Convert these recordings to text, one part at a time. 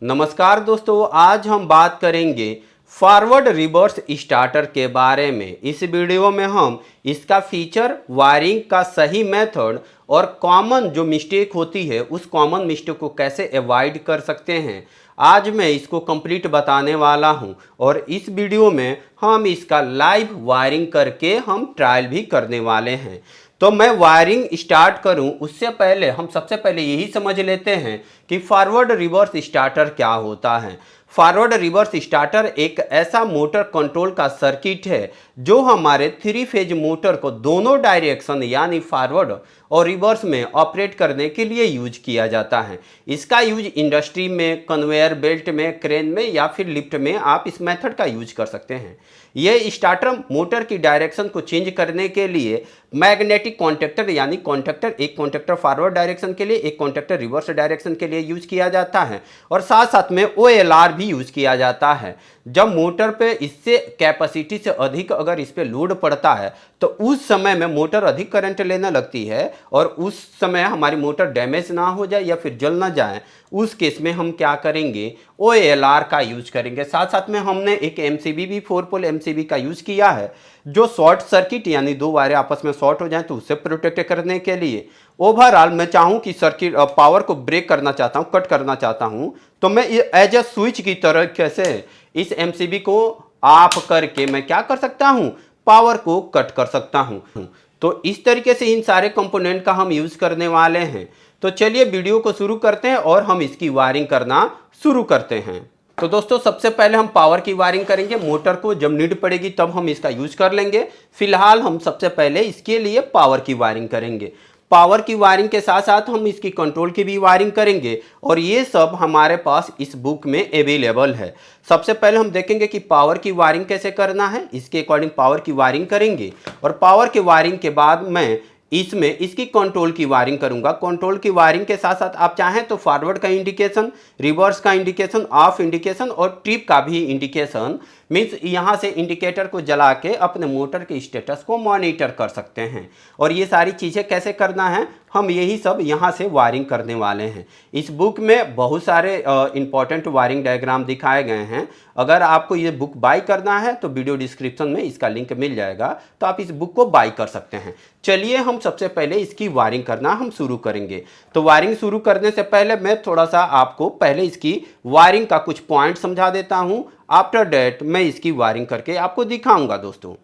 नमस्कार दोस्तों, आज हम बात करेंगे फॉरवर्ड रिवर्स स्टार्टर के बारे में। इस वीडियो में हम इसका फीचर, वायरिंग का सही मेथड और कॉमन जो मिस्टेक होती है उस कॉमन मिस्टेक को कैसे अवॉइड कर सकते हैं, आज मैं इसको कंप्लीट बताने वाला हूं। और इस वीडियो में हम इसका लाइव वायरिंग करके हम ट्रायल भी करने वाले हैं। तो मैं वायरिंग स्टार्ट करूं उससे पहले हम सबसे पहले यही समझ लेते हैं कि फॉरवर्ड रिवर्स स्टार्टर क्या होता है। फॉरवर्ड रिवर्स स्टार्टर एक ऐसा मोटर कंट्रोल का सर्किट है जो हमारे 3 फेज मोटर को दोनों डायरेक्शन यानी फॉरवर्ड और रिवर्स में ऑपरेट करने के लिए यूज किया जाता है। इसका यूज इंडस्ट्री में, कन्वेयर बेल्ट में, क्रेन में या फिर लिफ्ट में आप इस मेथड का यूज कर सकते हैं। यह स्टार्टर मोटर की डायरेक्शन को चेंज करने के लिए मैग्नेटिक कॉन्टैक्टर यानी कॉन्टैक्टर, एक कॉन्टैक्टर फॉरवर्ड डायरेक्शन के लिए, एक कॉन्टैक्टर रिवर्स डायरेक्शन के लिए यूज किया जाता है। और साथ साथ में OLR भी यूज किया जाता है। जब मोटर पे इससे कैपेसिटी से अधिक अगर इस पे लोड पड़ता है तो उस समय में मोटर अधिक करंट लेने लगती है और उस समय हमारी मोटर डैमेज ना हो जाए या फिर जल ना जाए, उस केस में हम क्या करेंगे, OLR का यूज करेंगे। साथ साथ में हमने एक MCB भी 4 पोल MCB का यूज किया है जो शॉर्ट सर्किट यानी दो वायरें आपस में शॉर्ट हो जाएं तो उससे प्रोटेक्ट करने के लिए। ओवरऑल मैं चाहूं कि सर्किट पावर को ब्रेक करना चाहता हूं, कट करना चाहता हूं, तो मैं एज ए स्विच की तरह कैसे इस MCB को ऑफ करके मैं क्या कर सकता हूं, पावर को कट कर सकता हूं। तो इस तरीके से इन सारे कंपोनेंट का हम यूज करने वाले हैं। तो चलिए वीडियो को शुरू करते हैं और हम इसकी वायरिंग करना शुरू करते हैं। तो दोस्तों सबसे पहले हम पावर की वायरिंग करेंगे। मोटर को जब नीड पड़ेगी तब हम इसका यूज कर लेंगे। फिलहाल हम सबसे पहले इसके लिए पावर की वायरिंग करेंगे। पावर की वायरिंग के साथ साथ हम इसकी कंट्रोल की भी वायरिंग करेंगे और ये सब हमारे पास इस बुक में अवेलेबल है। सबसे पहले हम देखेंगे कि पावर की वायरिंग कैसे करना है, इसके अकॉर्डिंग पावर की वायरिंग करेंगे। और पावर की वायरिंग के बाद मैं इसमें इसकी कंट्रोल की वायरिंग करूंगा। कंट्रोल की वायरिंग के साथ साथ आप चाहें तो फॉरवर्ड का इंडिकेशन, रिवर्स का इंडिकेशन, ऑफ इंडिकेशन और ट्रिप का भी इंडिकेशन, मीन्स यहाँ से इंडिकेटर को जला के अपने मोटर के स्टेटस को मॉनिटर कर सकते हैं। और ये सारी चीज़ें कैसे करना है हम यही सब यहाँ से वायरिंग करने वाले हैं। इस बुक में बहुत सारे इंपॉर्टेंट वायरिंग डायग्राम दिखाए गए हैं। अगर आपको ये बुक बाय करना है तो वीडियो डिस्क्रिप्शन में इसका लिंक मिल जाएगा, तो आप इस बुक को बाय कर सकते हैं। चलिए हम सबसे पहले इसकी वायरिंग करना हम शुरू करेंगे। तो वायरिंग शुरू करने से पहले मैं थोड़ा सा आपको पहले इसकी वायरिंग का कुछ पॉइंट समझा देता हूँ। आफ्टर दैट मैं इसकी वायरिंग करके आपको दिखाऊंगा दोस्तों।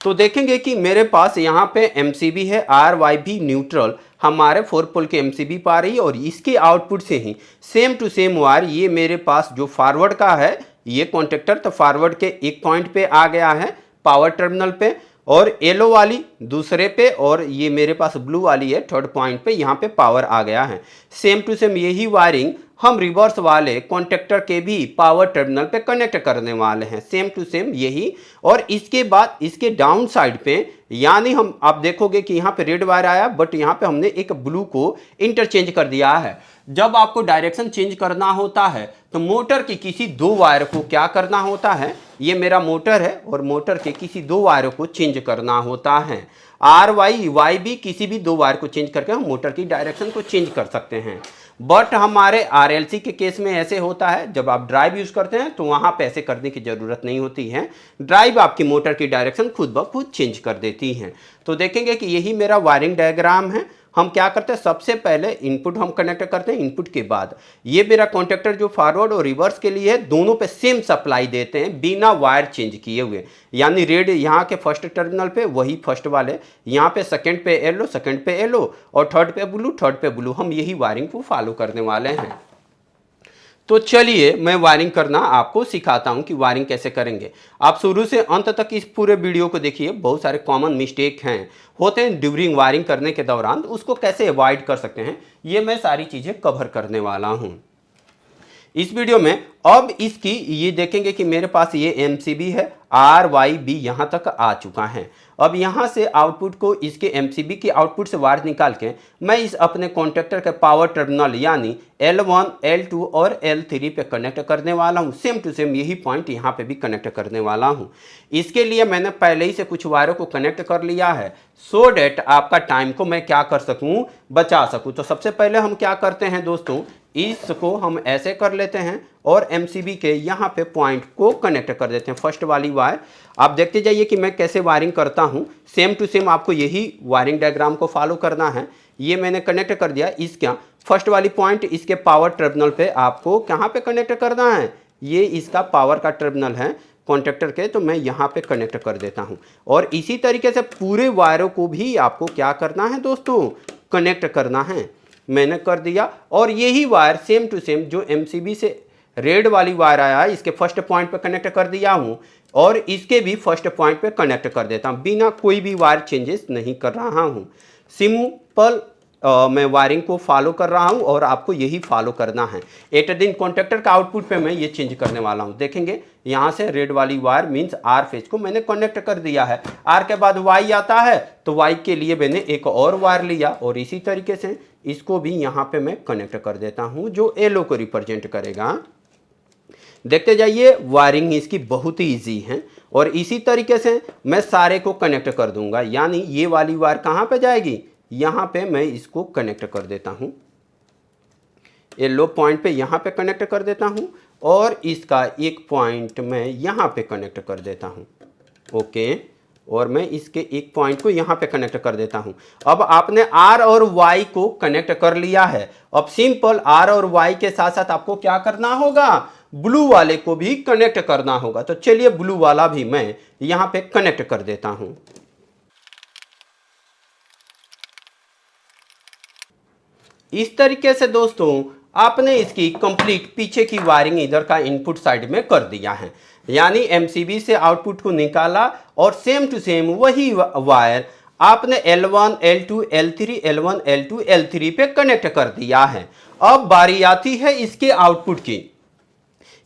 तो देखेंगे कि मेरे पास यहाँ पे MCB है, RYB न्यूट्रल हमारे 4 पोल के MCB पा रही है और इसके आउटपुट से ही सेम टू सेम वायर ये मेरे पास जो फॉरवर्ड का है ये कॉन्टेक्टर, तो फॉरवर्ड के एक पॉइंट पे आ गया है पावर टर्मिनल पे और येलो वाली दूसरे पे और ये मेरे पास ब्लू वाली है थर्ड पॉइंट पे, यहाँ पे पावर आ गया है। सेम टू सेम यही वायरिंग हम रिवर्स वाले कॉन्टेक्टर के भी पावर टर्मिनल पे कनेक्ट करने वाले हैं, सेम टू सेम यही। और इसके बाद इसके डाउन साइड पे यानी हम आप देखोगे कि यहाँ पे रेड वायर आया बट यहाँ पे हमने एक ब्लू को इंटरचेंज कर दिया है। जब आपको डायरेक्शन चेंज करना होता है तो मोटर की किसी दो वायर को क्या करना होता है, ये मेरा मोटर है और मोटर के किसी दो वायरों को चेंज करना होता है। RYB किसी भी दो वायर को चेंज करके हम मोटर की डायरेक्शन को चेंज कर सकते हैं। बट हमारे RLC के केस में ऐसे होता है, जब आप ड्राइव यूज करते हैं तो वहां पे ऐसे करने की जरूरत नहीं होती है। ड्राइव आपकी मोटर की डायरेक्शन खुद ब खुद चेंज कर देती है। तो देखेंगे कि यही मेरा वायरिंग डायग्राम है। हम क्या करते हैं, सबसे पहले इनपुट हम कनेक्ट करते हैं। इनपुट के बाद ये मेरा कॉन्टेक्टर जो फॉरवर्ड और रिवर्स के लिए है दोनों पे सेम सप्लाई देते हैं बिना वायर चेंज किए हुए। यानी रेड यहाँ के फर्स्ट टर्मिनल पे वही फर्स्ट वाले, यहाँ पे सेकंड पे येलो, सेकंड पे येलो और थर्ड पे ब्लू, थर्ड पे ब्लू। हम यही वायरिंग को फॉलो करने वाले हैं। तो चलिए मैं वायरिंग करना आपको सिखाता हूं कि वायरिंग कैसे करेंगे। आप शुरू से अंत तक इस पूरे वीडियो को देखिए। बहुत सारे कॉमन मिस्टेक हैं होते हैं ड्यूरिंग वायरिंग करने के दौरान, उसको कैसे अवॉइड कर सकते हैं ये मैं सारी चीज़ें कवर करने वाला हूं इस वीडियो में। अब इसकी ये देखेंगे कि मेरे पास ये MCB है, RYB यहाँ तक आ चुका है। अब यहाँ से आउटपुट को इसके MCB की आउटपुट से वायर निकाल के मैं इस अपने कॉन्टेक्टर के पावर टर्मिनल यानी L1, L2 और L3 पे कनेक्ट करने वाला हूँ। सेम टू सेम यही पॉइंट यहाँ पे भी कनेक्ट करने वाला हूँ। इसके लिए मैंने पहले ही से कुछ वायरों को कनेक्ट कर लिया है सो डैट आपका टाइम को मैं क्या कर सकूँ, बचा सकूँ। तो सबसे पहले हम क्या करते हैं दोस्तों, इसको हम ऐसे कर लेते हैं और MCB के यहाँ पे पॉइंट को कनेक्ट कर देते हैं। फर्स्ट वाली वायर आप देखते जाइए कि मैं कैसे वायरिंग करता हूँ। सेम टू सेम आपको यही वायरिंग डायग्राम को फॉलो करना है। ये मैंने कनेक्ट कर दिया। इसका फर्स्ट वाली पॉइंट इसके पावर टर्मिनल पे आपको कहाँ पे कनेक्ट करना है, ये इसका पावर का टर्मिनल है कॉन्ट्रैक्टर के, तो मैं यहाँ पे कनेक्ट कर देता हूँ। और इसी तरीके से पूरे वायरों को भी आपको क्या करना है दोस्तों, कनेक्ट करना है। मैंने कर दिया। और यही वायर सेम टू सेम जो MCB से रेड वाली वायर आया है इसके फर्स्ट पॉइंट पे कनेक्ट कर दिया हूँ और इसके भी फर्स्ट पॉइंट पे कनेक्ट कर देता हूँ, बिना कोई भी वायर चेंजेस नहीं कर रहा हूँ। सिंपल मैं वायरिंग को फॉलो कर रहा हूँ और आपको यही फॉलो करना है। एट दिन कॉन्ट्रैक्टर का आउटपुट पे मैं ये चेंज करने वाला हूँ। देखेंगे यहाँ से रेड वाली वायर मीन्स R फेज को मैंने कनेक्ट कर दिया है। R के बाद Y आता है तो Y के लिए मैंने एक और वायर लिया और इसी तरीके से इसको भी यहाँ पे मैं कनेक्ट कर देता हूँ जो येलो को रिप्रेजेंट करेगा। देखते जाइए वायरिंग इसकी बहुत ही ईजी है। और इसी तरीके से मैं सारे को कनेक्ट कर दूंगा, यानी ये वाली वायर कहाँ पे जाएगी, यहाँ पे मैं इसको कनेक्ट कर देता हूँ। येलो पॉइंट पे यहाँ पे कनेक्ट कर देता हूँ और इसका एक पॉइंट मैं यहाँ पे कनेक्ट कर देता हूँ। ओके, और मैं इसके एक पॉइंट को यहाँ पे कनेक्ट कर देता हूँ। अब आपने R और Y को कनेक्ट कर लिया है। अब सिंपल R और Y के साथ साथ आपको क्या करना होगा, ब्लू वाले को भी कनेक्ट करना होगा। तो चलिए ब्लू वाला भी मैं यहाँ पे कनेक्ट कर देता हूँ। इस तरीके से दोस्तों आपने इसकी कंप्लीट पीछे की वायरिंग इधर का इनपुट साइड में कर दिया है, यानी MCB से आउटपुट को निकाला और सेम टू सेम वही वायर आपने L1, L2, L3, L1, L2, L3 पे कनेक्ट कर दिया है। अब बारी आती है इसके आउटपुट की,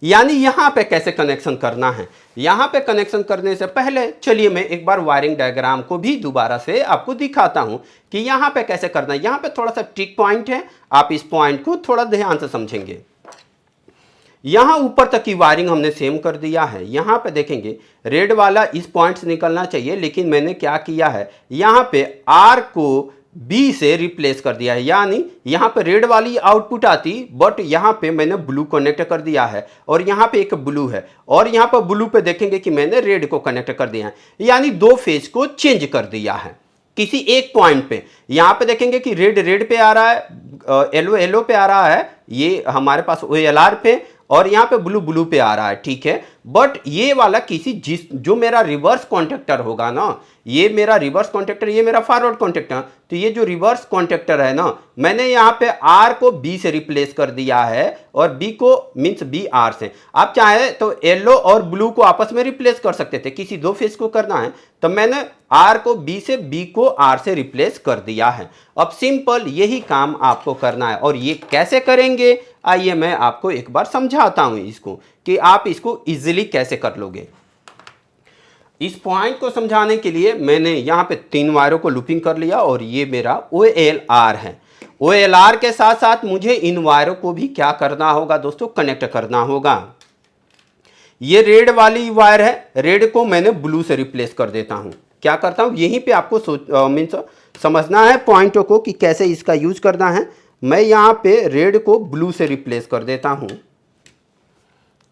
यानी यहां पे कैसे कनेक्शन करना है। यहां पे कनेक्शन करने से पहले चलिए मैं एक बार वायरिंग डायग्राम को भी दोबारा से आपको दिखाता हूं कि यहां पे कैसे करना है। यहां पे थोड़ा सा ट्रिक पॉइंट है, आप इस पॉइंट को थोड़ा ध्यान से समझेंगे। यहां ऊपर तक की वायरिंग हमने सेम कर दिया है। यहां पे देखेंगे रेड वाला इस पॉइंट से निकलना चाहिए, लेकिन मैंने क्या किया है, यहां पे R को B से रिप्लेस कर दिया है, यानी यहाँ पे रेड वाली आउटपुट आती बट यहाँ पे मैंने ब्लू कनेक्ट कर दिया है और यहाँ पे एक ब्लू है और यहाँ पे ब्लू पे देखेंगे कि मैंने रेड को कनेक्ट कर दिया है, यानी दो फेज को चेंज कर दिया है किसी एक पॉइंट पे। यहाँ पे देखेंगे कि रेड रेड पे आ रहा है, येलो येलो पे आ रहा है, ये हमारे पास OLR पे, और यहाँ पे ब्लू ब्लू पे आ रहा है, ठीक है। बट ये वाला किसी जो मेरा रिवर्स कॉन्ट्रैक्टर होगा ना, ये मेरा रिवर्स कॉन्ट्रैक्टर, ये मेरा फॉरवर्ड कॉन्ट्रैक्टर, तो ये जो रिवर्स कॉन्ट्रैक्टर है ना, मैंने यहाँ पे R को B से रिप्लेस कर दिया है और B को मीन्स B R से। आप चाहे तो येलो और ब्लू को आपस में रिप्लेस कर सकते थे, किसी दो फेज को करना है तो मैंने R को B से, B को R से रिप्लेस कर दिया है। अब सिंपल यही काम आपको करना है। और ये कैसे करेंगे, आइए मैं आपको एक बार समझाता हूं इसको कि आप इसको इजीली कैसे कर लोगे। इस पॉइंट को समझाने के लिए मैंने यहाँ पे 3 वायरों को लूपिंग कर लिया और ये मेरा OLR है। OLR के साथ साथ मुझे इन वायरों को भी क्या करना होगा दोस्तों, कनेक्ट करना होगा। ये रेड वाली वायर है, रेड को मैंने ब्लू से रिप्लेस कर देता हूं। क्या करता हूं, यहीं पे आपको मीन्स समझना है पॉइंटों को कि कैसे इसका यूज करना है। मैं यहाँ पे रेड को ब्लू से रिप्लेस कर देता हूं।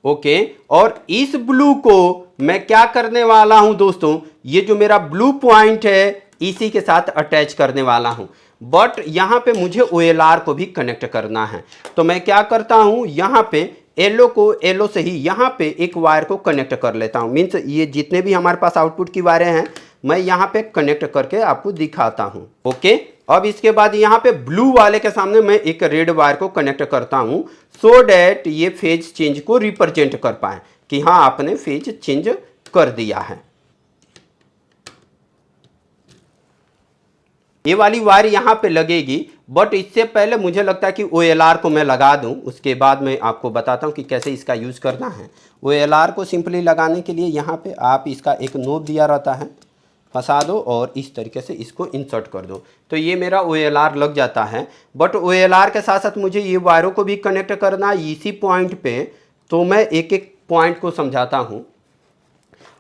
ओके, और इस ब्लू को मैं क्या करने वाला हूं दोस्तों, ये जो मेरा ब्लू पॉइंट है इसी के साथ अटैच करने वाला हूं। बट यहां पे मुझे OLR को भी कनेक्ट करना है, तो मैं क्या करता हूं, यहां पे येलो को येलो से ही यहां पे एक वायर को कनेक्ट कर लेता हूं। मीन्स ये जितने भी हमारे पास आउटपुट की वायरें हैं मैं यहां पे कनेक्ट करके आपको दिखाता हूं। ओके, अब इसके बाद यहाँ पे ब्लू वाले के सामने मैं एक रेड वायर को कनेक्ट करता हूं सो डैट ये फेज चेंज को रिप्रेजेंट कर पाए कि हाँ आपने फेज चेंज कर दिया है। ये वाली वायर यहाँ पे लगेगी बट इससे पहले मुझे लगता है कि OLR को मैं लगा दूं, उसके बाद मैं आपको बताता हूं कि कैसे इसका यूज़ करना है। OLR को सिंपली लगाने के लिए यहाँ पे आप इसका एक नोब दिया रहता है, फंसा दो और इस तरीके से इसको इंसर्ट कर दो, तो ये मेरा OLR लग जाता है। बट OLR के साथ साथ मुझे ये वायरों को भी कनेक्ट करना इसी पॉइंट पे, तो मैं एक एक पॉइंट को समझाता हूँ।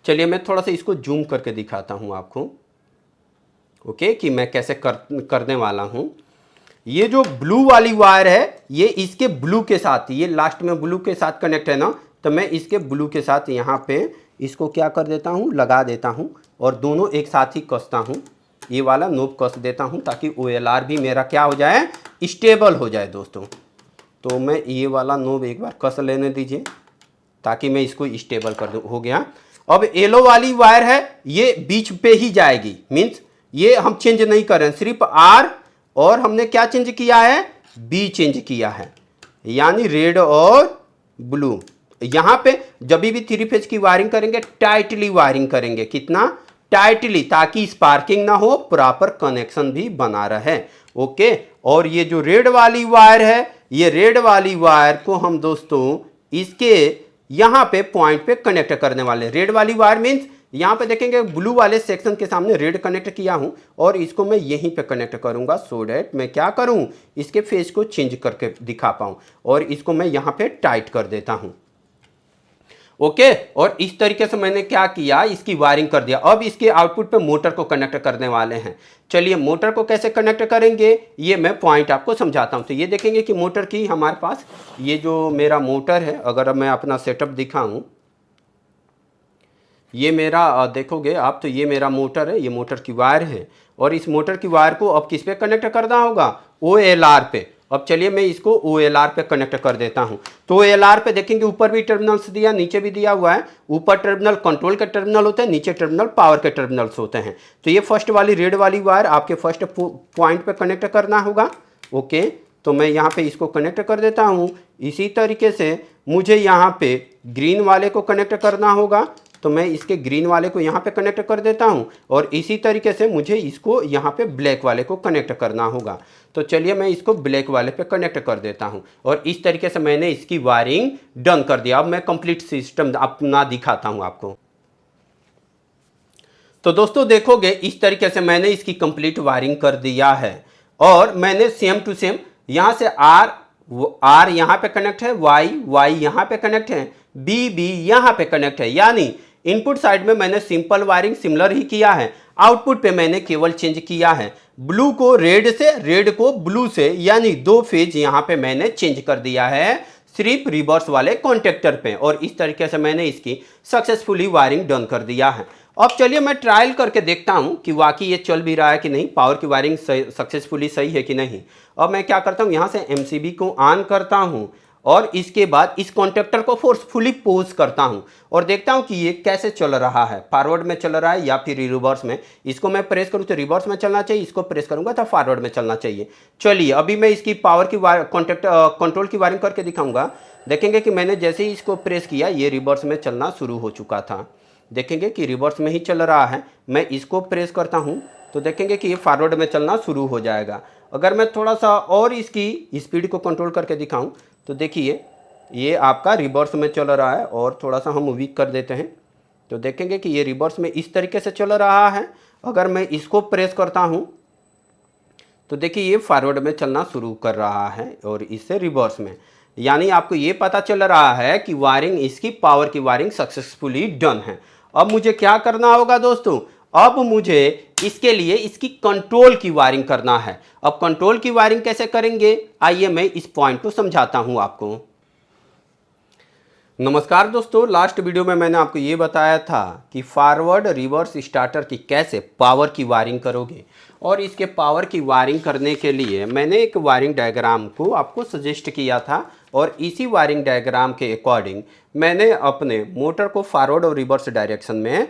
चलिए मैं थोड़ा सा इसको जूम करके दिखाता हूँ आपको, ओके, कि मैं कैसे करने वाला हूँ। ये जो ब्लू वाली वायर है ये इसके ब्लू के साथ, ये लास्ट में ब्लू के साथ कनेक्ट है ना, तो मैं इसके ब्लू के साथ यहाँ पे इसको क्या कर देता हूँ, लगा देता हूँ और दोनों एक साथ ही कसता हूँ। ये वाला नोब कस देता हूँ ताकि OLR भी मेरा क्या हो जाए, स्टेबल हो जाए दोस्तों। तो मैं ये वाला नोब एक बार कस लेने दीजिए ताकि मैं इसको स्टेबल कर दूँ। हो गया। अब येलो वाली वायर है ये बीच पे ही जाएगी, मीन्स ये हम चेंज नहीं कर रहे हैं, सिर्फ R और हमने क्या चेंज किया है, B चेंज किया है, यानी रेड और ब्लू। यहाँ पे जब भी 3 फेज की वायरिंग करेंगे टाइटली वायरिंग करेंगे, कितना टाइटली, ताकि स्पार्किंग ना हो, प्रॉपर कनेक्शन भी बना रहे। ओके। और ये जो रेड वाली वायर है, ये रेड वाली वायर को हम दोस्तों इसके यहाँ पे पॉइंट पे कनेक्ट करने वाले। रेड वाली वायर मीन्स यहाँ पे देखेंगे ब्लू वाले सेक्शन के सामने रेड कनेक्ट किया हूं और इसको मैं यहीं पे कनेक्ट करूंगा, सो डैट मैं क्या करूं, इसके फेस को चेंज करके दिखा पाऊं। और इसको मैं यहाँ पे टाइट कर देता हूं। ओके। और इस तरीके से मैंने क्या किया, इसकी वायरिंग कर दिया। अब इसके आउटपुट पे मोटर को कनेक्ट करने वाले हैं। चलिए मोटर को कैसे कनेक्ट करेंगे ये मैं पॉइंट आपको समझाता हूं। तो ये देखेंगे कि मोटर की हमारे पास ये जो मेरा मोटर है, अगर मैं अपना सेटअप दिखाऊं, ये मेरा देखोगे आप तो ये मेरा मोटर है, ये मोटर की वायर है और इस मोटर की वायर को अब किस पे कनेक्ट करना होगा, OLR पे। अब चलिए मैं इसको OLR पे कनेक्ट कर देता हूं। तो OLR पे देखेंगे ऊपर भी टर्मिनल्स दिया, नीचे भी दिया हुआ है। ऊपर टर्मिनल कंट्रोल के टर्मिनल होते हैं, नीचे टर्मिनल पावर के टर्मिनल्स होते हैं। तो ये फर्स्ट वाली रेड वाली वायर आपके फर्स्ट पॉइंट पे कनेक्ट करना होगा। ओके। तो मैं यहाँ पे इसको कनेक्ट कर देता हूँ। इसी तरीके से मुझे यहाँ पे ग्रीन वाले को कनेक्ट करना होगा, तो मैं इसके ग्रीन वाले को यहाँ पे कनेक्ट कर देता हूँ और इसी तरीके से मुझे इसको यहाँ पे ब्लैक वाले को कनेक्ट करना होगा। तो चलिए मैं इसको ब्लैक वाले पे कनेक्ट कर देता हूँ और इस तरीके से मैंने इसकी वायरिंग डन कर दिया। अब मैं कंप्लीट सिस्टम अपना दिखाता हूँ आपको। तो दोस्तों देखोगे इस तरीके से मैंने इसकी कंप्लीट वायरिंग कर दिया है और मैंने सेम टू सेम यहाँ से R यहाँ पे कनेक्ट है, Y यहाँ पे कनेक्ट है, B यहाँ पे कनेक्ट है, यानी इनपुट साइड में मैंने सिंपल वायरिंग सिमिलर ही किया है। आउटपुट पे मैंने केवल चेंज किया है, ब्लू को रेड से, रेड को ब्लू से, यानी 2 फेज यहाँ पे मैंने चेंज कर दिया है सिर्फ रिवर्स वाले कॉन्टेक्टर पे। और इस तरीके से मैंने इसकी सक्सेसफुली वायरिंग डन कर दिया है। अब चलिए मैं ट्रायल करके देखता हूं कि वाकई ये चल भी रहा है कि नहीं, पावर की वायरिंग सक्सेसफुली सही है कि नहीं। अब मैं क्या करता हूं, यहां से MCB को ऑन करता हूं और इसके बाद इस कॉन्टेक्टर को फोर्सफुली पोज करता हूं और देखता हूं कि ये कैसे चल रहा है, फॉरवर्ड में चल रहा है या फिर रिवर्स में। इसको मैं प्रेस करूं तो रिवर्स में चलना चाहिए, इसको प्रेस करूंगा तो फॉरवर्ड में चलना चाहिए। चलिए अभी मैं इसकी पावर की कंट्रोल की वायरिंग करके दिखाऊंगा। देखेंगे कि मैंने जैसे ही इसको प्रेस किया ये रिवर्स में चलना शुरू हो चुका था। देखेंगे कि रिवर्स में ही चल रहा है। मैं इसको प्रेस करता हूं तो देखेंगे कि ये फॉरवर्ड में चलना शुरू हो जाएगा। अगर मैं थोड़ा सा और इसकी स्पीड को कंट्रोल करके दिखाऊं तो देखिए ये आपका रिवर्स में चल रहा है और थोड़ा सा हम वीक कर देते हैं तो देखेंगे कि ये रिवर्स में इस तरीके से चल रहा है। अगर मैं इसको प्रेस करता हूं तो देखिए ये फॉरवर्ड में चलना शुरू कर रहा है और इससे रिवर्स में, यानी आपको ये पता चल रहा है कि वायरिंग, इसकी पावर की वायरिंग सक्सेसफुली डन है। अब मुझे क्या करना होगा दोस्तों, अब मुझे इसके लिए इसकी कंट्रोल की वायरिंग करना है। अब कंट्रोल की वायरिंग कैसे करेंगे, आइए मैं इस पॉइंट को समझाता हूं आपको। नमस्कार दोस्तों, लास्ट वीडियो में मैंने आपको ये बताया था कि फॉरवर्ड रिवर्स स्टार्टर की कैसे पावर की वायरिंग करोगे और इसके पावर की वायरिंग करने के लिए मैंने एक वायरिंग डायग्राम को आपको सजेस्ट किया था और इसी वायरिंग डायग्राम के अकॉर्डिंग मैंने अपने मोटर को फॉरवर्ड और रिवर्स डायरेक्शन में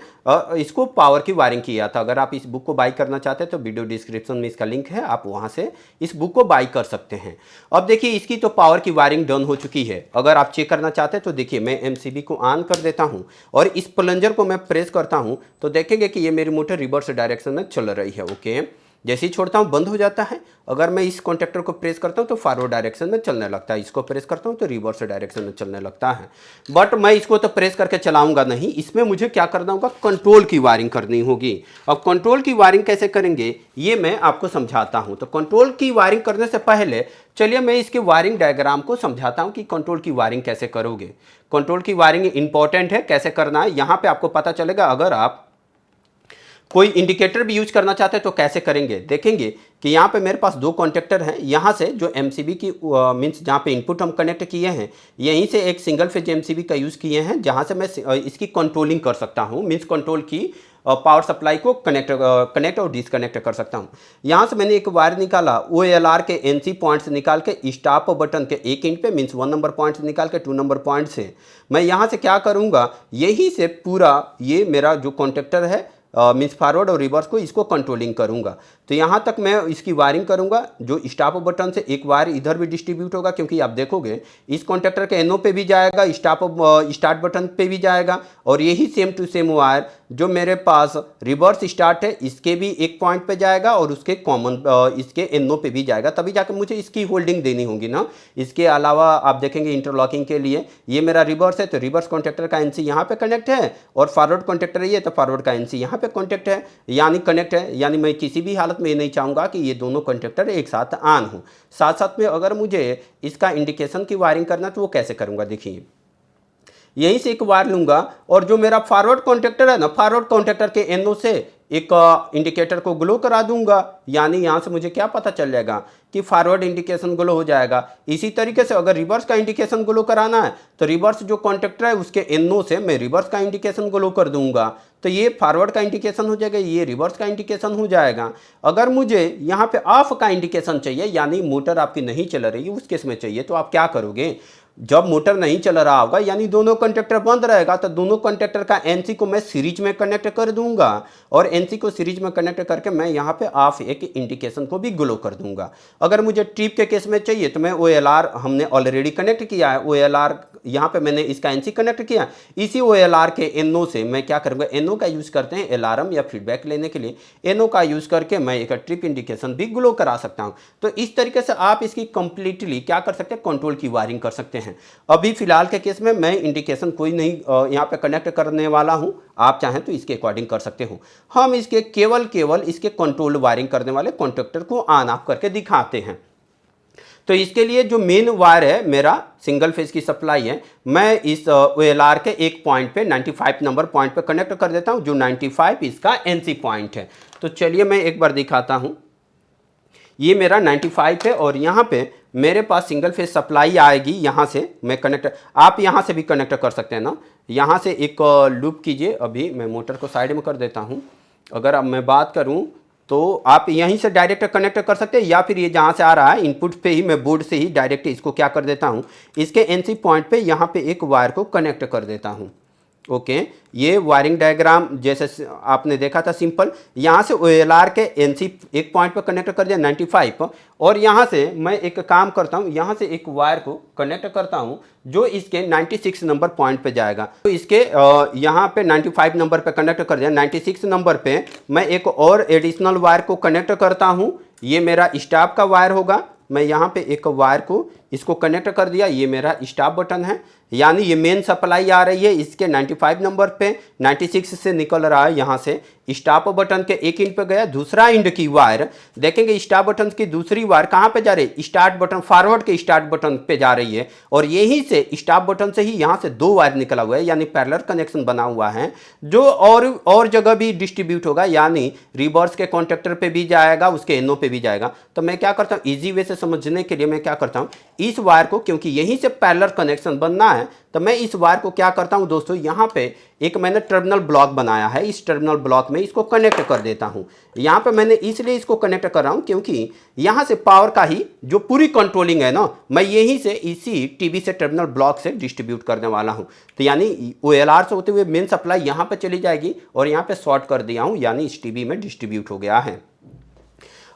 इसको पावर की वायरिंग किया था। अगर आप इस बुक को बाई करना चाहते हैं तो वीडियो डिस्क्रिप्शन में इसका लिंक है, आप वहां से इस बुक को बाई कर सकते हैं। अब देखिए इसकी तो पावर की वायरिंग डन हो चुकी है। अगर आप चेक करना चाहते हैं तो देखिए मैं MCB को ऑन कर देता हूँ और इस प्लंजर को मैं प्रेस करता हूँ तो देखेंगे कि ये मेरी मोटर रिवर्स डायरेक्शन में चल रही है। ओके, जैसे ही छोड़ता हूँ बंद हो जाता है। अगर मैं इस कॉन्टेक्टर को प्रेस करता हूँ तो फॉरवर्ड डायरेक्शन में चलने लगता है, इसको प्रेस करता हूँ तो रिवर्स डायरेक्शन में चलने लगता है। बट मैं इसको तो प्रेस करके चलाऊंगा नहीं, इसमें मुझे क्या करना होगा, कंट्रोल की वायरिंग करनी होगी। अब कंट्रोल की वायरिंग कैसे करेंगे ये मैं आपको समझाता हूँ। तो कंट्रोल की वायरिंग करने से पहले चलिए मैं इसके वायरिंग डायग्राम को समझाता हूँ कि कंट्रोल की वायरिंग कैसे करोगे। कंट्रोल की वायरिंग इंपॉर्टेंट है, कैसे करना है यहाँ पे आपको पता चलेगा। अगर आप कोई इंडिकेटर भी यूज करना चाहते हैं तो कैसे करेंगे, देखेंगे कि यहाँ पे मेरे पास दो कॉन्टेक्टर हैं। यहाँ से जो एमसीबी की मीन्स जहाँ पे इनपुट हम कनेक्ट किए हैं, यहीं से एक सिंगल फेज एमसीबी का यूज़ किए हैं, जहाँ से मैं इसकी कंट्रोलिंग कर सकता हूँ, मीन्स कंट्रोल की पावर सप्लाई को कनेक्ट और डिसकनेक्ट कर सकता हूँ। यहाँ से मैंने एक वायर निकाला, OLR के NC पॉइंट्स निकाल के स्टॉप बटन के एक इंच पे मीन्स 1 नंबर पॉइंट निकाल के 2 नंबर पॉइंट से मैं यहाँ से क्या करूँगा, यही से पूरा ये मेरा जो कॉन्टेक्टर है मीन्स फॉरवर्ड और रिवर्स को इसको कंट्रोलिंग करूंगा। तो यहाँ तक मैं इसकी वायरिंग करूंगा। जो स्टॉप बटन से एक वायर इधर भी डिस्ट्रीब्यूट होगा, क्योंकि आप देखोगे इस कॉन्टेक्टर के NO पे भी जाएगा, स्टार्ट बटन पे भी जाएगा, और यही सेम टू सेम वायर जो मेरे पास रिवर्स स्टार्ट है इसके भी एक पॉइंट पे जाएगा और उसके कॉमन इसके NO पे भी जाएगा, तभी जाकर मुझे इसकी होल्डिंग देनी होगी ना। इसके अलावा आप देखेंगे इंटरलॉकिंग के लिए ये मेरा रिवर्स है तो रिवर्स कॉन्टेक्टर का NC यहाँ पे कनेक्ट है, और फॉरवर्ड कॉन्टेक्टर ये तो फॉरवर्ड का NC यहाँ पे कॉन्टेक्ट है, यानी कनेक्ट है। यानी मैं किसी भी हालत में ये नहीं चाहूँगा कि ये दोनों कॉन्टेक्टर एक साथ ऑन हो। साथ साथ में अगर मुझे इसका इंडिकेशन की वायरिंग करना तो वो कैसे करूँगा, देखिए यहीं से एक वायर लूंगा और जो मेरा फॉरवर्ड कॉन्टेक्टर है ना, फॉरवर्ड कॉन्टेक्टर के NO से एक इंडिकेटर को ग्लो करा दूंगा। यानी यहाँ से मुझे क्या पता चल जाएगा कि फॉरवर्ड इंडिकेशन ग्लो हो जाएगा। इसी तरीके से अगर रिवर्स का इंडिकेशन ग्लो कराना है तो रिवर्स जो कॉन्टेक्टर है उसके NO से मैं रिवर्स का इंडिकेशन ग्लो कर दूंगा, तो ये फॉरवर्ड का इंडिकेशन हो जाएगा, ये रिवर्स का इंडिकेशन हो जाएगा। अगर मुझे यहाँ पे ऑफ का इंडिकेशन चाहिए, यानी मोटर आपकी नहीं चल रही उस केस में चाहिए, तो आप क्या करोगे, जब मोटर नहीं चल रहा होगा यानी दोनों कंडक्टर बंद रहेगा, तो दोनों कंडक्टर का NC को मैं सीरीज में कनेक्ट कर दूंगा, और NC को सीरीज में कनेक्ट करके मैं यहाँ पे ऑफ एक इंडिकेशन को भी ग्लो कर दूंगा। अगर मुझे ट्रिप के केस में चाहिए तो मैं OLR हमने ऑलरेडी कनेक्ट किया है, OLR यहाँ पे मैंने इसका NC कनेक्ट किया, इसी OLR के NO से मैं क्या करूँगा, NO का यूज़ करते हैं अलार्म या फीडबैक लेने के लिए, NO का यूज़ करके मैं एक ट्रिप इंडिकेशन भी ग्लो करा सकता हूँ। तो इस तरीके से आप इसकी कंप्लीटली क्या कर सकते हैं, कंट्रोल की वायरिंग कर सकते हैं। अभी फिलहाल के केस में मैं इंडिकेशन कोई नहीं यहाँ पे कनेक्ट करने वाला हूँ, आप चाहें तो इसके अकॉर्डिंग कर सकते हो। हम इसके केवल इसके कंट्रोल वायरिंग करने वाले कॉन्टेक्टर को ऑन ऑफ करके दिखाते हैं। तो इसके लिए जो मेन वायर है मेरा सिंगल फेज की सप्लाई है, मैं इस OLR के एक पॉइंट पे 95 नंबर पॉइंट पे कनेक्ट कर देता हूँ, जो 95 इसका NC पॉइंट है। तो चलिए मैं एक बार दिखाता हूँ, ये मेरा 95 है और यहाँ पे मेरे पास सिंगल फेज सप्लाई आएगी। यहाँ से मैं कनेक्ट, आप यहाँ से भी कनेक्ट कर सकते हैं ना, यहाँ से एक लूप कीजिए। अभी मैं मोटर को साइड में कर देता हूँ। अगर अब मैं बात करूँ तो आप यहीं से डायरेक्ट कनेक्ट कर सकते हैं, या फिर ये जहाँ से आ रहा है इनपुट पे ही मैं बोर्ड से ही डायरेक्ट इसको क्या कर देता हूँ, इसके NC पॉइंट पे यहाँ पे एक वायर को कनेक्ट कर देता हूँ। ओके, ये वायरिंग डायग्राम जैसे आपने देखा था सिंपल, यहाँ से OLR के NC एक पॉइंट पर कनेक्ट कर दिया 95, और यहाँ से मैं एक काम करता हूँ, यहाँ से एक वायर को कनेक्ट करता हूँ जो इसके 96 नंबर पॉइंट पे जाएगा। तो इसके यहाँ पे 95 नंबर पे कनेक्ट कर दिया, 96 नंबर पे मैं एक और एडिशनल वायर को कनेक्ट करता हूँ, ये मेरा स्टॉप का वायर होगा। मैं यहाँ पे एक वायर को इसको कनेक्ट कर दिया, ये मेरा स्टॉप बटन है, यानी ये मेन सप्लाई आ रही है इसके 95 नंबर पे, 96 से निकल रहा है, यहाँ से स्टॉप बटन के एक इंड पे गया। दूसरा इंड की वायर देखेंगे, स्टॉप बटन की दूसरी वायर कहाँ पे जा रही है, स्टार्ट बटन, फॉरवर्ड के स्टार्ट बटन पे जा रही है, और यहीं से स्टॉप बटन से ही यहाँ से दो वायर निकला हुआ है, यानी पैरेलल कनेक्शन बना हुआ है, जो और जगह भी डिस्ट्रीब्यूट होगा, यानी रिवर्स के कॉन्टेक्टर पे भी जाएगा, उसके NO पे भी जाएगा। तो मैं क्या करता हूँ, ईजी वे से समझने के लिए मैं क्या करता हूँ, इस वायर को, क्योंकि यहीं से पैरेलल कनेक्शन बनना है, तो मैं इस वायर को क्या करता हूं दोस्तों, यहाँ पे एक मैंने टर्मिनल ब्लॉक बनाया है, इस टर्मिनल ब्लॉक में इसको कनेक्ट कर देता हूं। यहाँ पे मैंने इसलिए इसको कनेक्ट कर रहा हूं क्योंकि यहाँ से पावर का ही जो पूरी कंट्रोलिंग है ना, मैं यहीं से इसी टीवी से टर्मिनल ब्लॉक से डिस्ट्रीब्यूट करने वाला हूँ। तो यानी OLR से होते हुए मेन सप्लाई यहाँ पे चली जाएगी, और यहाँ पे शॉर्ट कर दिया हूँ, यानी इस टीवी में डिस्ट्रीब्यूट हो गया है।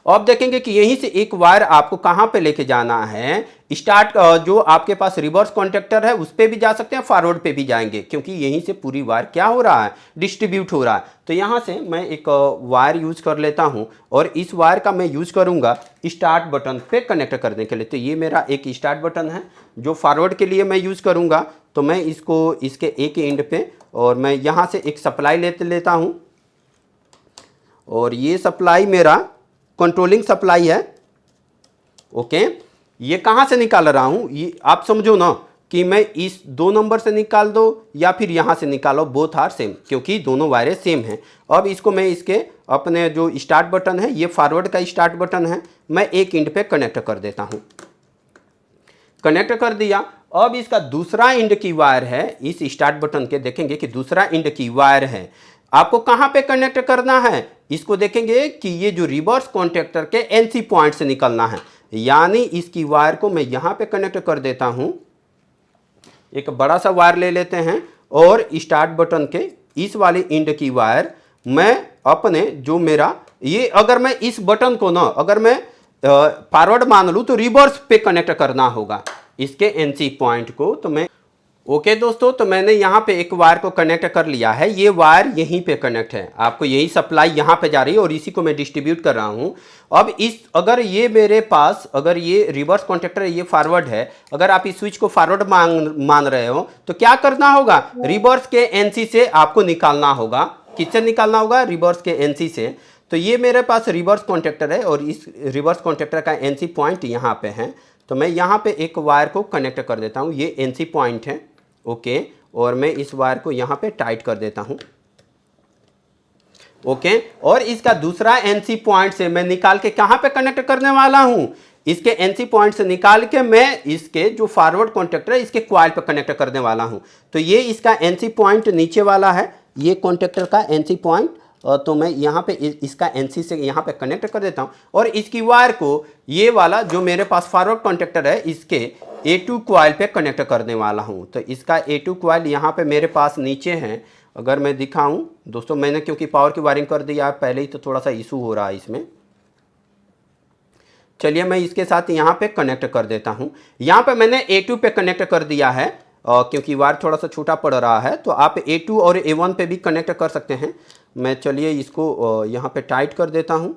अब देखेंगे कि यहीं से एक वायर आपको कहां पे लेके जाना है, स्टार्ट जो आपके पास रिवर्स कॉन्टेक्टर है उस पर भी जा सकते हैं, फॉरवर्ड पे भी जाएंगे, क्योंकि यहीं से पूरी वायर क्या हो रहा है, डिस्ट्रीब्यूट हो रहा है। तो यहाँ से मैं एक वायर यूज कर लेता हूँ और इस वायर का मैं यूज करूँगा स्टार्ट बटन पे कनेक्ट करने के लिए। तो ये मेरा एक स्टार्ट बटन है जो फॉरवर्ड के लिए मैं यूज करूँगा। तो मैं इसको इसके एक एंड पे और मैं यहाँ से एक सप्लाई लेता हूँ और ये सप्लाई मेरा कंट्रोलिंग सप्लाई है। ओके, ये कहाँ से निकाल रहा हूँ, ये आप समझो ना कि मैं इस 2 नंबर से निकाल दो या फिर यहाँ से निकालो, बोथ आर सेम, क्योंकि दोनों वायरें सेम हैं। अब इसको मैं इसके अपने जो स्टार्ट बटन है, ये फॉरवर्ड का स्टार्ट बटन है, मैं एक एंड पे कनेक्ट कर देता हूँ। कनेक्ट कर दिया। अब इसका दूसरा एंड की वायर है, इस स्टार्ट बटन के देखेंगे कि दूसरा एंड की वायर है, आपको कहां पे कनेक्ट करना है, इसको देखेंगे कि ये जो रिवर्स कॉन्टेक्टर के एनसी पॉइंट से निकलना है। यानी इसकी वायर को मैं यहां पे कनेक्ट कर देता हूं। एक बड़ा सा वायर ले लेते हैं और स्टार्ट बटन के इस वाले एंड की वायर मैं अपने जो मेरा ये, अगर मैं इस बटन को ना अगर मैं फॉरवर्ड मान लूँ तो रिवर्स पे कनेक्ट करना होगा इसके एनसी पॉइंट को। तो मैं ओके दोस्तों, तो मैंने यहाँ पे एक वायर को कनेक्ट कर लिया है। ये वायर यहीं पे कनेक्ट है, आपको यही सप्लाई यहाँ पे जा रही है और इसी को मैं डिस्ट्रीब्यूट कर रहा हूँ। अब इस अगर ये मेरे पास अगर ये रिवर्स कॉन्टेक्टर है, ये फॉरवर्ड है, अगर आप इस स्विच को फॉरवर्ड मान रहे हो तो क्या करना होगा, रिवर्स के एनसी से आपको निकालना होगा। किससे निकालना होगा, रिवर्स के एनसी से। तो ये मेरे पास रिवर्स कॉन्टेक्टर है और इस रिवर्स कॉन्टेक्टर का एनसी पॉइंट यहाँ पे है। तो मैं यहाँ पे एक वायर को कनेक्ट कर देता हूँ, ये एनसी पॉइंट है। ओके, और मैं इस वायर को यहाँ पे टाइट कर देता हूँ। ओके, और इसका दूसरा एनसी पॉइंट से मैं निकाल के कहाँ पे कनेक्ट करने वाला हूँ, इसके एनसी पॉइंट से निकाल के मैं इसके जो फॉरवर्ड कॉन्टेक्टर है इसके क्वाइल पे कनेक्ट करने वाला हूँ। तो ये इसका एनसी पॉइंट नीचे वाला है, ये कॉन्टेक्टर का एनसी पॉइंट। तो मैं यहाँ पे इसका एनसी से यहाँ पे कनेक्ट कर देता हूँ और इसकी वायर को ये वाला जो मेरे पास फॉरवर्ड कॉन्टेक्टर है इसके A2 क्वाइल पे कनेक्ट करने वाला हूँ। तो इसका A2 क्वाइल यहाँ पे मेरे पास नीचे है। अगर मैं दिखाऊं दोस्तों, मैंने क्योंकि पावर की वायरिंग कर दी है पहले ही, तो थोड़ा सा इशू हो रहा है इसमें। चलिए मैं इसके साथ यहाँ पे कनेक्ट कर देता हूँ। यहाँ पे मैंने A2 पे कनेक्ट कर दिया है क्योंकि वायर थोड़ा सा छोटा पड़ रहा है। तो आप A2 और A1 पे भी कनेक्ट कर सकते हैं। मैं चलिए इसको यहाँ पे टाइट कर देता हूँ।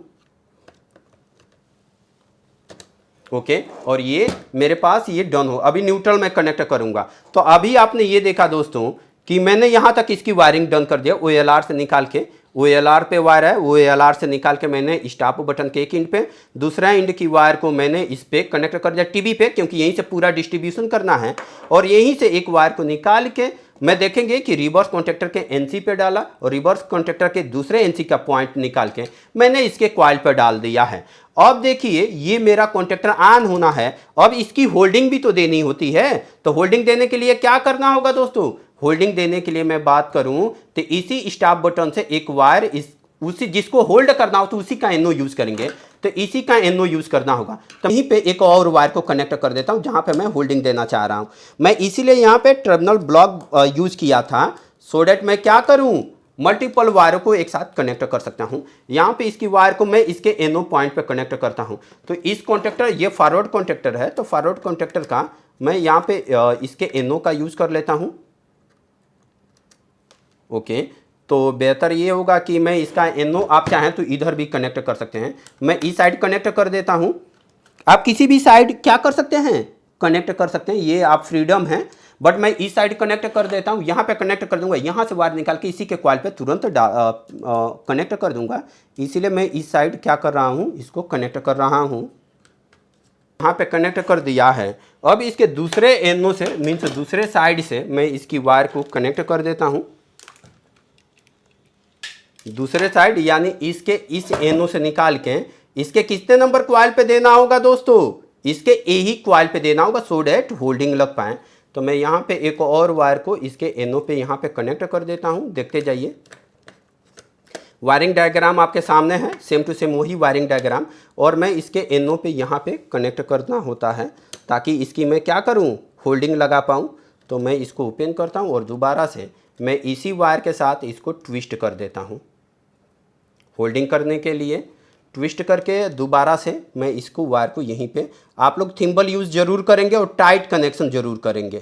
ओके, और ये मेरे पास ये डन हो। अभी न्यूट्रल में कनेक्ट करूँगा। तो अभी आपने ये देखा दोस्तों कि मैंने यहाँ तक इसकी वायरिंग डन कर दिया। OLR से निकाल के, OLR पे वायर है, OLR से निकाल के मैंने स्टॉप बटन के एक एंड पे, दूसरा एंड की वायर को मैंने इस पे कनेक्ट कर दिया टीवी पे, क्योंकि यहीं से पूरा डिस्ट्रीब्यूशन करना है। और यहीं से एक वायर को निकाल के मैं देखेंगे कि रिवर्स कॉन्टेक्टर के एनसी पे डाला और रिवर्स कॉन्टेक्टर के दूसरे एनसी का पॉइंट निकाल के मैंने इसके क्वाइल पर डाल दिया है। अब देखिए ये मेरा कॉन्टेक्टर ऑन होना है। अब इसकी होल्डिंग भी तो देनी होती है। तो होल्डिंग देने के लिए क्या करना होगा दोस्तों, होल्डिंग देने के लिए मैं बात करूं तो इसी स्टॉप बटन से एक वायर उसी जिसको होल्ड करना हो तो उसी का एनओ यूज करेंगे। तो इसी का एनओ यूज करना होगा। तो यहीं पे एक और वायर को कनेक्ट कर देता हूं जहां पे मैं होल्डिंग देना चाह रहा हूं। मैं इसीलिए यहां पे टर्मिनल ब्लॉक यूज किया था, सो डेट मैं क्या करूं, मल्टीपल वायरों को एक साथ कनेक्ट कर सकता हूं। यहां पे इसकी वायर को मैं इसके एनओ पॉइंट पे कनेक्ट करता हूं। तो इस कॉन्टेक्टर, ये फॉरवर्ड कॉन्टेक्टर है, तो फॉरवर्ड कॉन्टेक्टर का मैं यहाँ पे इसके एनओ का यूज कर लेता हूँ। ओके, तो बेहतर ये होगा कि मैं इसका एनओ, आप चाहें तो इधर भी कनेक्ट कर सकते हैं। मैं इस साइड कनेक्ट कर देता हूं। आप किसी भी साइड क्या कर सकते हैं, कनेक्ट कर सकते हैं, ये आप फ्रीडम है। बट मैं इस साइड कनेक्ट कर देता हूं, यहां पे कनेक्ट कर दूंगा, यहां से वायर निकाल के इसी के कॉइल पे तुरंत कनेक्ट कर दूंगा। इसीलिए मैं इस साइड क्या कर रहा हूं, इसको कनेक्ट कर रहा हूं। यहाँ पे कनेक्ट कर दिया है। अब इसके दूसरे एनओ से, मीन्स दूसरे साइड से मैं इसकी वायर को कनेक्ट कर देता हूँ। दूसरे साइड यानी इसके इस एनओ से निकाल के इसके कितने नंबर क्वाइल पे देना होगा दोस्तों, इसके ए ही क्वाइल पे देना होगा, सो डेट होल्डिंग लग पाए। तो मैं यहाँ पे एक और वायर को इसके एनओ पे यहाँ पे कनेक्ट कर देता हूँ। देखते जाइए, वायरिंग डायग्राम आपके सामने है, सेम टू सेम वही वायरिंग डायग्राम। और मैं इसके एनओ पे यहाँ पे कनेक्ट करना होता है ताकि इसकी मैं क्या करूँ, होल्डिंग लगा पाऊँ। तो मैं इसको ओपन करता हूँ और दोबारा से मैं इसी वायर के साथ इसको ट्विस्ट कर देता हूँ होल्डिंग करने के लिए। ट्विस्ट करके दोबारा से मैं इसको वायर को यहीं पे, आप लोग थिम्बल यूज़ जरूर करेंगे और टाइट कनेक्शन जरूर करेंगे।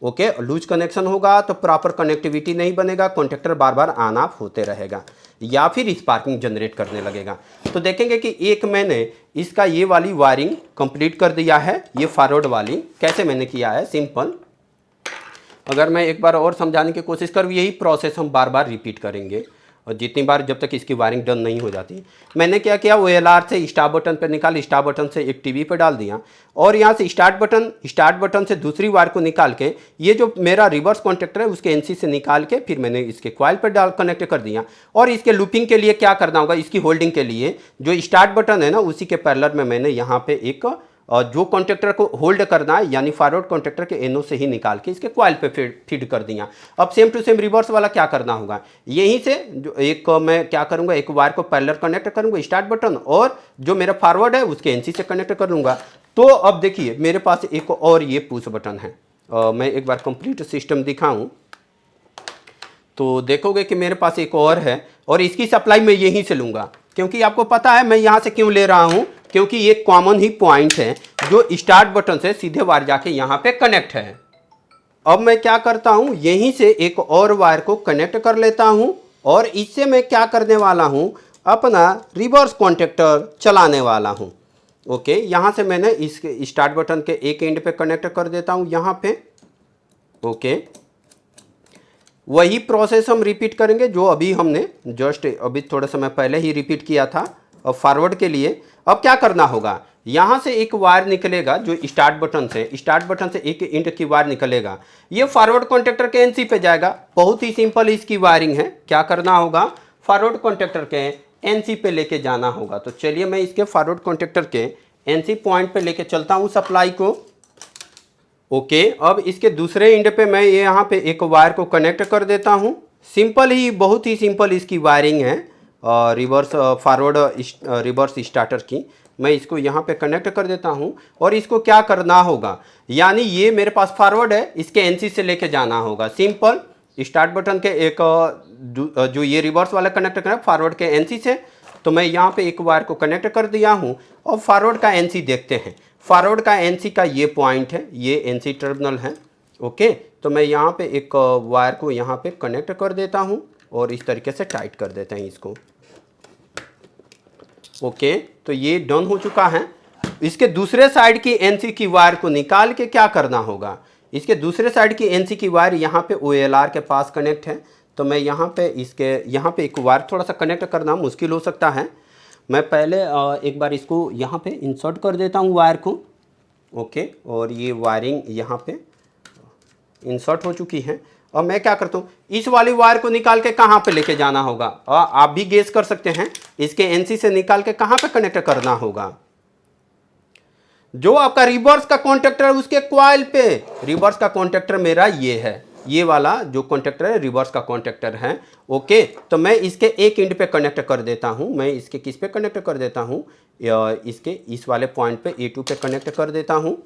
ओके, लूज कनेक्शन होगा तो प्रॉपर कनेक्टिविटी नहीं बनेगा, contactor bar bar on off होते रहेगा या फिर स्पार्किंग जनरेट करने लगेगा। तो देखेंगे कि एक मैंने इसका ये वाली वायरिंग कंप्लीट कर दिया है। ये फॉरवर्ड वाली कैसे मैंने किया है, सिंपल। अगर मैं एक बार और समझाने की कोशिश करूँ, यही प्रोसेस हम बार बार रिपीट करेंगे और जितनी बार जब तक इसकी वायरिंग डन नहीं हो जाती। मैंने क्या किया, OLR से स्टार्ट बटन पर निकाल, स्टार्ट बटन से एक टीवी पे डाल दिया और यहाँ से स्टार्ट बटन से दूसरी वायर को निकाल के ये जो मेरा रिवर्स कॉन्टेक्टर है उसके NC से निकाल के फिर मैंने इसके कॉइल पर डाल कनेक्ट कर दिया। और इसके लूपिंग के लिए क्या करना होगा, इसकी होल्डिंग के लिए जो स्टार्ट बटन है ना उसी के पैरेलल में मैंने यहाँ पे एक और जो कॉन्टेक्टर को होल्ड करना है यानी फॉरवर्ड कॉन्टेक्टर के NO से ही निकाल के इसके कॉइल पे फीड कर दिया। अब सेम टू सेम रिवर्स वाला क्या करना होगा, यहीं से जो एक मैं क्या करूंगा, एक वायर को पैरेलल कनेक्ट करूंगा स्टार्ट बटन और जो मेरा फॉरवर्ड है उसके NC से कनेक्ट कर लूंगा। तो अब देखिए मेरे पास एक और ये पुश बटन है। मैं एक बार कंप्लीट सिस्टम दिखाऊं तो देखोगे कि मेरे पास एक और है और इसकी सप्लाई मैं यहीं से लूँगा, क्योंकि आपको पता है मैं यहाँ से क्यों ले रहा हूँ, क्योंकि ये कॉमन ही पॉइंट है जो स्टार्ट बटन से सीधे वायर जाके यहाँ पे कनेक्ट है। अब मैं क्या करता हूँ, यहीं से एक और वायर को कनेक्ट कर लेता हूँ और इससे मैं क्या करने वाला हूँ, अपना रिवर्स कॉन्टेक्टर चलाने वाला हूँ। ओके, यहाँ से मैंने इसके स्टार्ट बटन के एक एंड पे कनेक्ट कर देता हूँ यहाँ पे। ओके, वही प्रोसेस हम रिपीट करेंगे जो अभी हमने जस्ट अभी थोड़ा समय पहले ही रिपीट किया था। और फॉरवर्ड के लिए अब क्या करना होगा, यहाँ से एक वायर निकलेगा जो स्टार्ट बटन से एक इंट की वायर निकलेगा, ये फॉरवर्ड कॉन्टेक्टर के NC पे जाएगा। बहुत ही सिंपल इसकी वायरिंग है। क्या करना होगा, फॉरवर्ड कॉन्टेक्टर के NC पे लेके जाना होगा। तो चलिए मैं इसके फॉरवर्ड कॉन्टेक्टर के NC पॉइंट पे लेके चलता हूँ सप्लाई को। ओके, अब इसके दूसरे एंड पे मैं यहाँ पे एक वायर को कनेक्ट कर देता हूँ। सिंपल ही, बहुत ही सिंपल इसकी वायरिंग है रिवर्स फॉरवर्ड रिवर्स स्टार्टर की। मैं इसको यहाँ पे कनेक्ट कर देता हूँ और इसको क्या करना होगा, यानी ये मेरे पास फॉरवर्ड है, इसके NC से लेके जाना होगा। सिंपल, स्टार्ट बटन के एक जो ये रिवर्स वाला कनेक्ट करना फॉरवर्ड के NC से, तो मैं यहाँ पे एक वायर को कनेक्ट कर दिया हूँ और फॉरवर्ड का NC देखते हैं। फॉरवर्ड का NC का ये पॉइंट है, ये NC टर्मिनल है। ओके, तो मैं यहाँ पे एक वायर को यहाँ पे कनेक्ट कर देता हूँ और इस तरीके से टाइट कर देते हैं इसको। ओके, तो ये डन हो चुका है। इसके दूसरे साइड की NC की वायर को निकाल के क्या करना होगा, इसके दूसरे साइड की NC की वायर यहाँ पे OLR के पास कनेक्ट है। तो मैं यहाँ पे यहाँ पे एक वायर थोड़ा सा कनेक्ट करना मुश्किल हो सकता है। मैं पहले एक बार इसको यहाँ पे इंसर्ट कर देता हूँ वायर को। ओके, और ये वायरिंग यहाँ पे इंसर्ट हो चुकी है। और मैं क्या करता हूँ, इस वाली वायर को निकाल के कहाँ पे लेके जाना होगा, आप भी गेस कर सकते हैं। इसके NC से निकाल के कहाँ पे कनेक्ट करना होगा, जो आपका रिवर्स का कॉन्टेक्टर है उसके कॉइल पे। रिवर्स का कॉन्टेक्टर मेरा ये है, ये वाला जो कॉन्टेक्टर है रिवर्स का कॉन्टेक्टर है। ओके, तो मैं इसके एक एंड पे कनेक्ट कर देता हूँ। मैं इसके किस पे कनेक्ट कर देता हूँ, इसके इस वाले पॉइंट पे A2 पे कनेक्ट कर देता हूँ।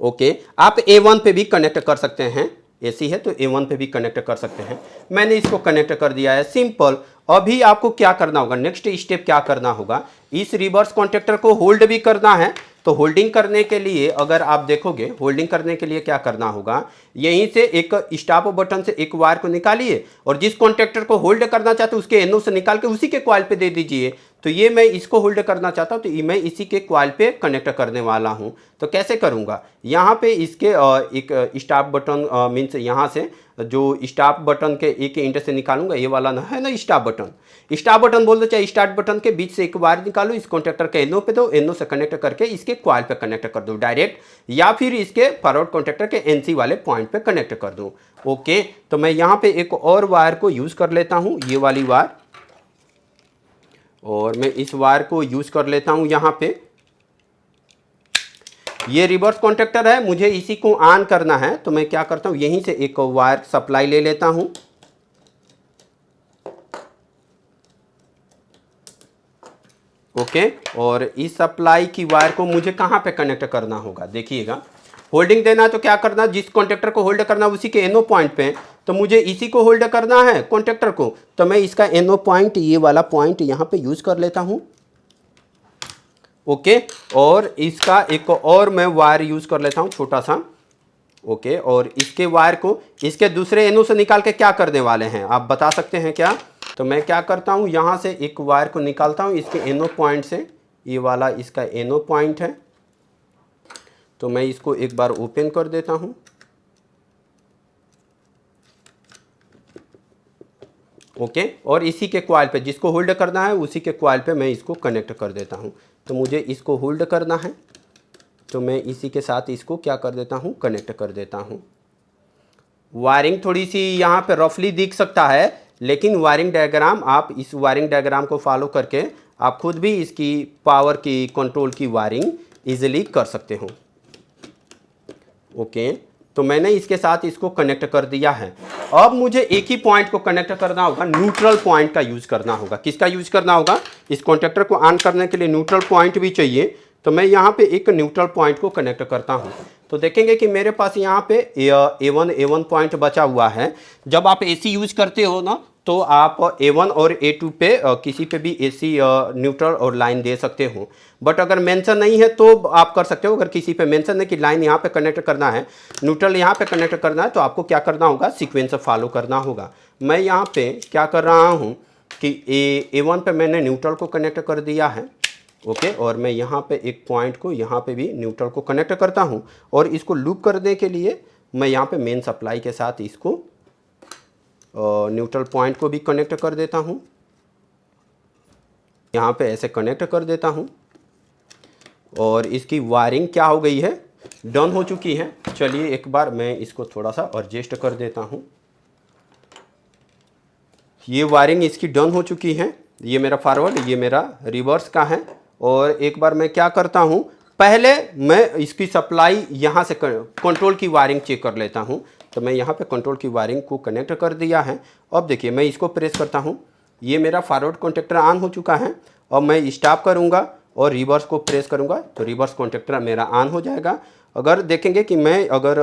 ओके, आप A1 पे भी कनेक्ट कर सकते हैं, AC है तो A1 पे भी कनेक्ट कर सकते हैं। मैंने इसको कनेक्ट कर दिया है, सिंपल। अभी आपको क्या करना होगा, नेक्स्ट स्टेप क्या करना होगा, इस रिवर्स कॉन्टेक्टर को होल्ड भी करना है। तो होल्डिंग करने के लिए अगर आप देखोगे, होल्डिंग करने के लिए क्या करना होगा, यहीं से एक स्टॉप बटन से एक वायर को निकालिए और जिस कॉन्टेक्टर को होल्ड करना चाहते हो उसके NO से निकाल के उसी के कॉइल पे दे दीजिए। तो ये मैं इसको होल्ड करना चाहता हूँ तो मैं इसी के कॉइल पे कनेक्ट करने वाला हूँ। तो कैसे करूँगा, यहाँ पे इसके एक स्टॉप बटन मीन्स यहाँ से जो स्टॉप बटन के एक एंड से निकालूंगा, ये वाला ना है ना स्टॉप बटन बोल दो, चाहे स्टार्ट बटन के बीच से एक वायर निकालो, इस कॉन्टेक्टर के NO पे दो, NO से कनेक्ट करके इसके कॉइल पे कनेक्ट कर दो डायरेक्ट, या फिर इसके फॉरवर्ड कॉन्टेक्टर के NC वाले पॉइंट पे कनेक्ट कर दो। ओके, तो मैं यहाँ पे एक और वायर को यूज़ कर लेता हूँ, ये वाली वायर, और मैं इस वायर को यूज़ कर लेता हूँ यहाँ पे। ये रिवर्स कॉन्टेक्टर है, मुझे इसी को ऑन करना है। तो मैं क्या करता हूँ, यहीं से एक वायर सप्लाई ले लेता हूँ। ओके, और इस सप्लाई की वायर को मुझे कहाँ पे कनेक्ट करना होगा, देखिएगा। होल्डिंग देना है तो क्या करना, जिस कॉन्टेक्टर को होल्ड करना उसी के एनओ पॉइंट पे, तो मुझे इसी को होल्ड करना है कॉन्टेक्टर को, तो मैं इसका एनओ पॉइंट ये वाला पॉइंट यहाँ पे यूज कर लेता हूँ। ओके, और इसका एक और मैं वायर यूज कर लेता हूँ छोटा सा। ओके, और इसके वायर को इसके दूसरे एनओ से निकाल के क्या करने वाले हैं आप बता सकते हैं क्या? तो मैं क्या करता हूँ, यहाँ से एक वायर को निकालता हूँ इसके एनओ पॉइंट से, ये वाला इसका एनओ पॉइंट है, तो मैं इसको एक बार ओपन कर देता हूँ। ओके, और इसी के कॉइल पे जिसको होल्ड करना है उसी के कॉइल पे मैं इसको कनेक्ट कर देता हूँ। तो मुझे इसको होल्ड करना है तो मैं इसी के साथ इसको क्या कर देता हूँ, कनेक्ट कर देता हूँ। वायरिंग थोड़ी सी यहाँ पे रफली दिख सकता है, लेकिन वायरिंग डायग्राम आप इस वायरिंग डायग्राम को फॉलो करके आप खुद भी इसकी पावर की कंट्रोल की वायरिंग इजीली कर सकते हो। ओके, तो मैंने इसके साथ इसको कनेक्ट कर दिया है। अब मुझे एक ही पॉइंट को कनेक्ट करना होगा, न्यूट्रल पॉइंट का यूज करना होगा। किसका यूज करना होगा? इस कॉन्टेक्टर को ऑन करने के लिए न्यूट्रल पॉइंट भी चाहिए, तो मैं यहाँ पे एक न्यूट्रल पॉइंट को कनेक्ट करता हूँ। तो देखेंगे कि मेरे पास यहाँ पे A1 पॉइंट बचा हुआ है। जब आप AC यूज करते हो ना, तो आप A1 और A2 पे किसी पे भी AC न्यूट्रल और लाइन दे सकते हो। बट अगर मेंशन नहीं है तो आप कर सकते हो। अगर किसी पे मेंशन है कि लाइन यहाँ पे कनेक्ट करना है, न्यूट्रल यहाँ पे कनेक्ट करना है, तो आपको क्या करना होगा, सीक्वेंस फॉलो करना होगा। मैं यहाँ पे क्या कर रहा हूँ कि A1 पे मैंने न्यूट्रल को कनेक्ट कर दिया है। ओके, और मैं यहाँ पे एक पॉइंट को यहाँ पे भी न्यूट्रल को कनेक्ट करता हूँ, और इसको लूप करने के लिए मैं यहाँ पे मेन सप्लाई के साथ इसको न्यूट्रल पॉइंट को भी कनेक्ट कर देता हूँ। यहाँ पे ऐसे कनेक्ट कर देता हूँ, और इसकी वायरिंग क्या हो गई है, डन हो चुकी है। चलिए एक बार मैं इसको थोड़ा सा एडजस्ट कर देता हूँ। ये वायरिंग इसकी डन हो चुकी है। ये मेरा फॉरवर्ड, ये मेरा रिवर्स का है। और एक बार मैं क्या करता हूँ, पहले मैं इसकी सप्लाई यहाँ से कंट्रोल की वायरिंग चेक कर लेता हूँ। तो मैं यहाँ पे कंट्रोल की वायरिंग को कनेक्ट कर दिया है। अब देखिए मैं इसको प्रेस करता हूँ, ये मेरा फॉरवर्ड कॉन्टेक्टर ऑन हो चुका है। अब मैं स्टॉप करूँगा और रिवर्स को प्रेस करूँगा तो रिवर्स कॉन्टेक्टर मेरा ऑन हो जाएगा। अगर देखेंगे कि मैं अगर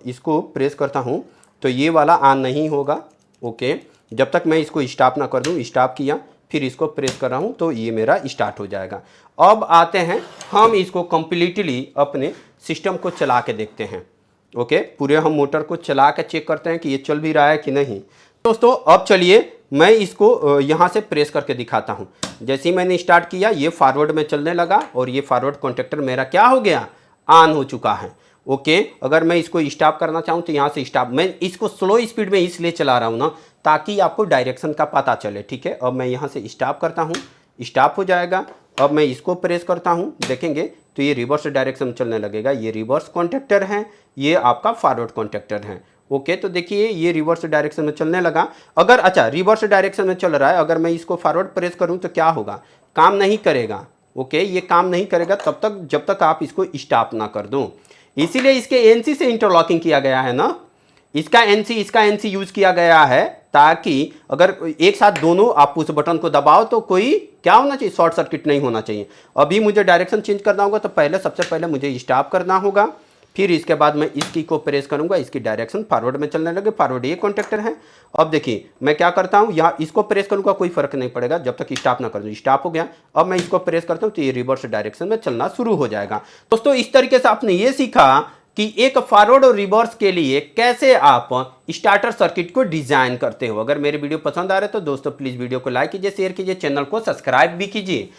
इसको प्रेस करता हूँ तो ये वाला ऑन नहीं होगा। ओके, जब तक मैं इसको स्टॉप ना कर दूँ, स्टॉप किया फिर इसको प्रेस कर रहा हूँ तो ये मेरा स्टार्ट हो जाएगा। अब आते हैं हम इसको कम्प्लीटली अपने सिस्टम को चला के देखते हैं। ओके, पूरे हम मोटर को चला के चेक करते हैं कि ये चल भी रहा है कि नहीं। दोस्तों अब चलिए मैं इसको यहाँ से प्रेस करके दिखाता हूँ। जैसे ही मैंने स्टार्ट किया ये फॉरवर्ड में चलने लगा और ये फॉरवर्ड कॉन्टेक्टर मेरा क्या हो गया, ऑन हो चुका है। ओके, अगर मैं इसको स्टॉप करना चाहूँ तो यहाँ से स्टॉप, मैं इसको स्लो स्पीड में इसलिए चला रहा हूँ ना ताकि आपको डायरेक्शन का पता चले। ठीक है, अब मैं यहाँ से स्टॉप करता हूँ, स्टॉप हो जाएगा। अब मैं इसको प्रेस करता हूँ, देखेंगे तो ये रिवर्स डायरेक्शन में चलने लगेगा। ये रिवर्स कॉन्टेक्टर है, ये आपका फॉरवर्ड कॉन्टेक्टर है। ओके, तो देखिए ये रिवर्स डायरेक्शन में चलने लगा। अगर अच्छा रिवर्स डायरेक्शन में चल रहा है, अगर मैं इसको फॉरवर्ड प्रेस करूँ तो क्या होगा, काम नहीं करेगा। ओके, ये काम नहीं करेगा तब तक जब तक आप इसको स्टॉप ना कर दो। इसीलिए इसके एनसी से इंटरलॉकिंग किया गया है ना, इसका एनसी यूज किया गया है ताकि अगर एक साथ दोनों आप उस बटन को दबाओ तो कोई क्या होना चाहिए, शॉर्ट सर्किट नहीं होना चाहिए। अभी मुझे डायरेक्शन चेंज करना होगा तो पहले सबसे पहले मुझे स्टॉप करना होगा, फिर इसके बाद मैं इसकी को प्रेस करूंगा, इसकी डायरेक्शन फॉरवर्ड में चलने लगे। फॉरवर्ड ये कॉन्टेक्टर है। अब देखिए मैं क्या करता हूँ, यहाँ इसको प्रेस करूंगा कोई फर्क नहीं पड़ेगा जब तक स्टॉप ना कर दूँ। स्टॉप हो गया, अब मैं इसको प्रेस करता हूँ तो ये रिवर्स डायरेक्शन में चलना शुरू हो जाएगा। दोस्तों इस तरीके से आपने ये सीखा कि एक फॉरवर्ड और रिवर्स के लिए कैसे आप स्टार्टर सर्किट को डिजाइन करते हो। अगर मेरे वीडियो पसंद आ रहे तो दोस्तों प्लीज वीडियो को लाइक कीजिए, शेयर कीजिए, चैनल को सब्सक्राइब भी कीजिए।